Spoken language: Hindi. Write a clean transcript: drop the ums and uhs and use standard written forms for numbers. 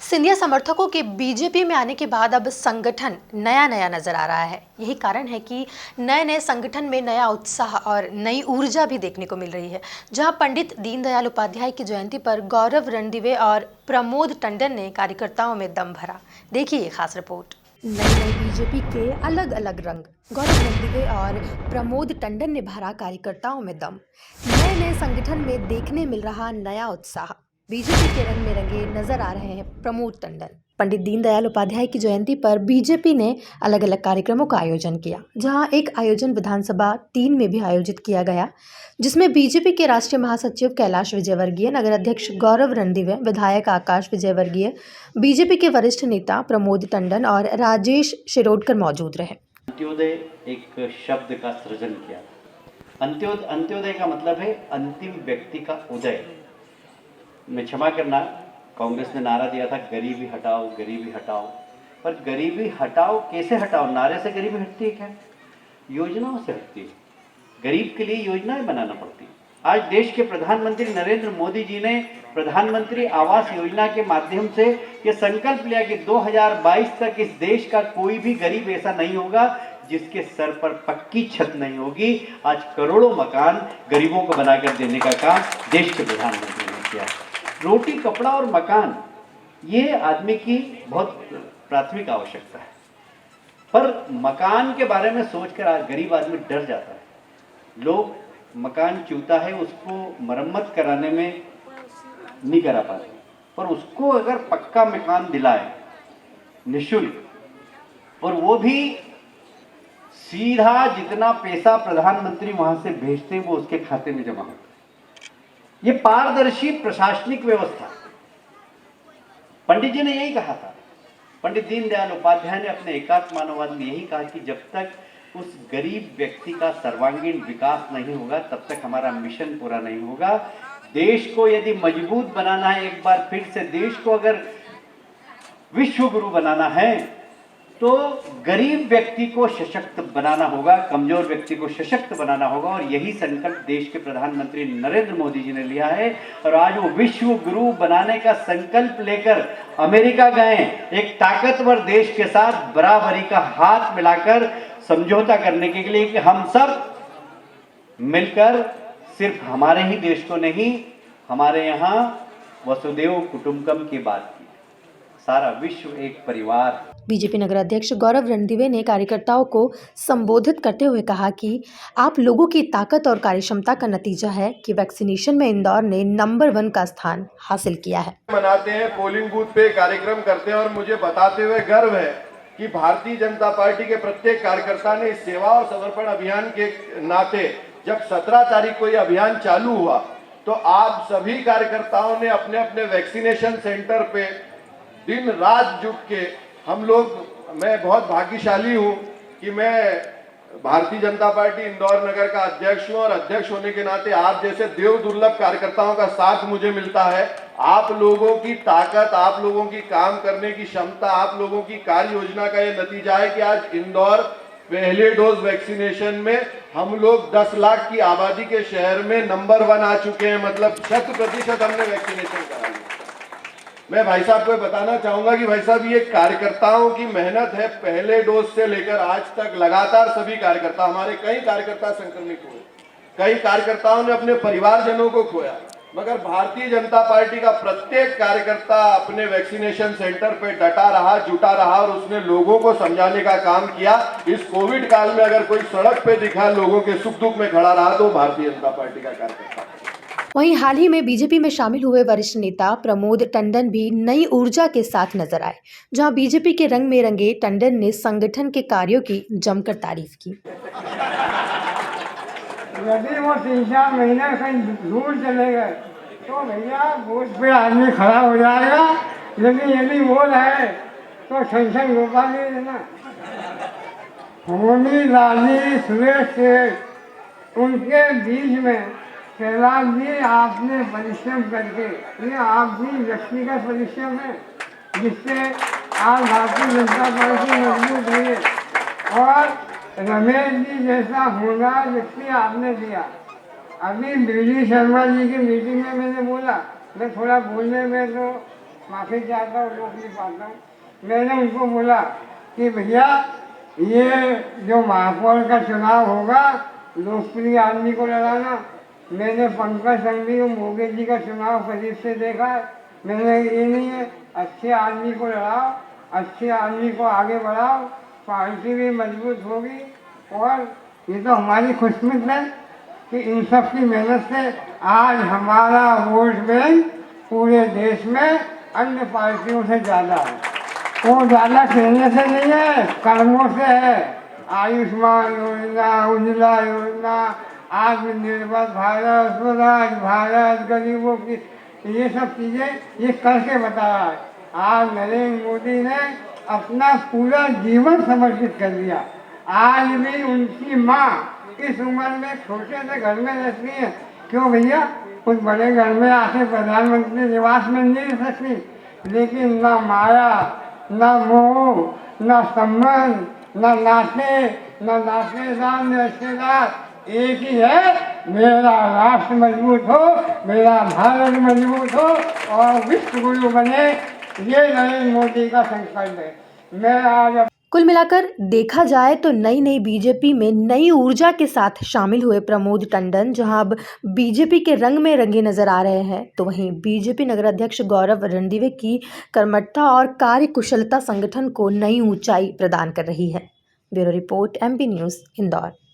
सिंधिया समर्थकों के बीजेपी में आने के बाद अब संगठन नया नया नजर आ रहा है। यही कारण है कि नए नए संगठन में नया उत्साह और नई ऊर्जा भी देखने को मिल रही है। जहां पंडित दीनदयाल उपाध्याय की जयंती पर गौरव रणदिवे और प्रमोद टंडन ने कार्यकर्ताओं में दम भरा। देखिए ये खास रिपोर्ट। नई नई बीजेपी के अलग अलग रंग, गौरव रणदिवे और प्रमोद टंडन ने भरा कार्यकर्ताओं में दम। नए नए संगठन में देखने मिल रहा नया उत्साह। बीजेपी के रंग में रंगे नजर आ रहे हैं प्रमोद टंडन। पंडित दीनदयाल उपाध्याय की जयंती पर बीजेपी ने अलग अलग कार्यक्रमों का आयोजन किया, जहां एक आयोजन विधानसभा 3 में भी आयोजित किया गया, जिसमें बीजेपी के राष्ट्रीय महासचिव कैलाश विजयवर्गीय, नगर अध्यक्ष गौरव रणदिवे, विधायक आकाश विजयवर्गीय, बीजेपी के वरिष्ठ नेता प्रमोद टंडन और राजेश शिरोडकर मौजूद रहे। अंत्योदय एक शब्द का सृजन किया। अंत्योदय का मतलब है अंतिम व्यक्ति का उदय। मैं क्षमा करना, कांग्रेस ने नारा दिया था गरीबी हटाओ गरीबी हटाओ, पर गरीबी हटाओ कैसे हटाओ? नारे से गरीबी हटती है क्या? योजनाओं से हटती है। गरीब के लिए योजनाएं बनाना पड़ती है। आज देश के प्रधानमंत्री नरेंद्र मोदी जी ने प्रधानमंत्री आवास योजना के माध्यम से ये संकल्प लिया कि 2022 तक इस देश का कोई भी गरीब ऐसा नहीं होगा जिसके सर पर पक्की छत नहीं होगी। आज करोड़ों मकान गरीबों को बनाकर देने का काम देश के प्रधानमंत्री ने किया। रोटी, कपड़ा और मकान ये आदमी की बहुत प्राथमिक आवश्यकता है, पर मकान के बारे में सोचकर आज गरीब आदमी डर जाता है। लोग मकान चूता है, उसको मरम्मत कराने में नहीं करा पाते, पर उसको अगर पक्का मकान दिलाए निःशुल्क, और वो भी सीधा जितना पैसा प्रधानमंत्री वहां से भेजते हैं वो उसके खाते में जमा होता है। ये पारदर्शी प्रशासनिक व्यवस्था, पंडित जी ने यही कहा था। पंडित दीनदयाल उपाध्याय ने अपने एकात्म मानववाद में यही कहा कि जब तक उस गरीब व्यक्ति का सर्वांगीण विकास नहीं होगा तब तक हमारा मिशन पूरा नहीं होगा। देश को यदि मजबूत बनाना है, एक बार फिर से देश को अगर विश्व गुरु बनाना है, तो गरीब व्यक्ति को सशक्त बनाना होगा, कमजोर व्यक्ति को सशक्त बनाना होगा। और यही संकल्प देश के प्रधानमंत्री नरेंद्र मोदी जी ने लिया है। और आज वो विश्व गुरु बनाने का संकल्प लेकर अमेरिका गए, एक ताकतवर देश के साथ बराबरी का हाथ मिलाकर समझौता करने के लिए कि हम सब मिलकर सिर्फ हमारे ही देश को नहीं, हमारे यहाँ वसुदेव कुटुंबकम की बात की, सारा विश्व एक परिवार। बीजेपी नगर अध्यक्ष गौरव रणदिवे ने कार्यकर्ताओं को संबोधित करते हुए कहा कि आप लोगों की ताकत और कार्यक्षमता का नतीजा है कि वैक्सीनेशन में इंदौर ने नंबर 1 का स्थान हासिल किया है। मनाते हैं, पोलिंग बूथ पे कार्यक्रम करते हैं, और मुझे बताते हुए गर्व है कि भारतीय जनता पार्टी के प्रत्येक कार्यकर्ता ने इस सेवा और समर्पण अभियान के नाते जब 17 तारीख को यह अभियान चालू हुआ तो आप सभी कार्यकर्ताओं ने अपने अपने वैक्सीनेशन सेंटर पे दिन रात जुट के हम लोग, मैं बहुत भाग्यशाली हूं कि मैं भारतीय जनता पार्टी इंदौर नगर का अध्यक्ष हूं, और अध्यक्ष होने के नाते आप जैसे देव दुर्लभ कार्यकर्ताओं का साथ मुझे मिलता है। आप लोगों की ताकत, आप लोगों की काम करने की क्षमता, आप लोगों की कार्य योजना का यह नतीजा है कि आज इंदौर पहले डोज वैक्सीनेशन में हम लोग 10 लाख की आबादी के शहर में नंबर 1 आ चुके हैं। मतलब 100% हमने वैक्सीनेशन करा लिया। मैं भाई साहब को बताना चाहूंगा कि भाई साहब ये कार्यकर्ताओं की मेहनत है। पहले डोज से लेकर आज तक लगातार सभी कार्यकर्ता, हमारे कई कार्यकर्ता संक्रमित हुए, कई कार्यकर्ताओं ने अपने परिवारजनों को खोया, मगर भारतीय जनता पार्टी का प्रत्येक कार्यकर्ता अपने वैक्सीनेशन सेंटर पे डटा रहा, जुटा रहा, और उसने लोगों को समझाने का काम किया। इस कोविड काल में अगर कोई सड़क पे दिखा, लोगों के सुख दुख में खड़ा रहा, तो भारतीय जनता पार्टी का कार्यकर्ता। वहीं हाल ही में बीजेपी में शामिल हुए वरिष्ठ नेता प्रमोद टंडन भी नई ऊर्जा के साथ नजर आए, जहां बीजेपी के रंग में रंगे टंडन ने संगठन के कार्यों की जमकर तारीफ की। यदि वो 3-4 महीने कहीं दूर चले गए तो भैया बूथ पे आदमी खड़ा हो जाएगा, लेकिन यदि वो रहे तो संसद गोपाल ही देना। होमी, लाली, सुरेश सेठ, उनके बीच में कैलाश जी आपने परिश्रम करके, ये आप भी व्यक्तिगत परिश्रम है जिससे आज भारतीय जनता पार्टी मजबूत हुई है, और रमेश जी जैसा होनहार व्यक्ति आपने दिया। अभी बीडी शर्मा जी की मीटिंग में मैंने बोला, मैं थोड़ा बोलने में तो माफ़ी चाहता हूँ, रोक नहीं पाता हूँ। मैंने उनको बोला कि भैया ये जो महापौर का चुनाव होगा लोकप्रिय आदमी को लड़ाना। मैंने पंकज संघवी और मोदी जी का चुनाव करीब से देखा है। मैंने ये नहीं है, अच्छे आदमी को लड़ाओ, अच्छे आदमी को आगे बढ़ाओ, पार्टी भी मजबूत होगी। और ये तो हमारी खुशकिस्मत है कि इन सब की मेहनत से आज हमारा वोट बैंक पूरे देश में अन्य पार्टियों से ज़्यादा है। वो ज़्यादा कहने से नहीं है, कर्मों से है। आयुष्मान योजना, उज्ज्वला योजना, आत्मनिर्भर भारत, स्वराज भारत, गरीबों की ये सब चीज़ें ये करके बताया है। आज नरेंद्र मोदी ने अपना पूरा जीवन समर्पित कर दिया। आज भी उनकी माँ इस उम्र में छोटे से घर में रहती है। क्यों भैया, कुछ बड़े घर में आके प्रधानमंत्री निवास में नहीं रह सकती, लेकिन ना माया, ना मोह, ना संबंध, ना नाते, ना नातेदार, न रिश्तेदार, एक ही है, मेरा राष्ट्र मजबूत हो, मेरा भारत मजबूत हो और विश्व गुरु बने। ये नरेंद्र मोदी का संकल्प है। मैं आज कुल मिलाकर देखा जाए तो नई नई बीजेपी में नई ऊर्जा के साथ शामिल हुए प्रमोद टंडन जहां अब बीजेपी के रंग में रंगे नजर आ रहे हैं, तो वहीं बीजेपी नगराध्यक्ष गौरव रणदिवे की कर्मठता और कार्यकुशलता संगठन को नई ऊंचाई प्रदान कर रही है। Bureau report, MP news, Indore.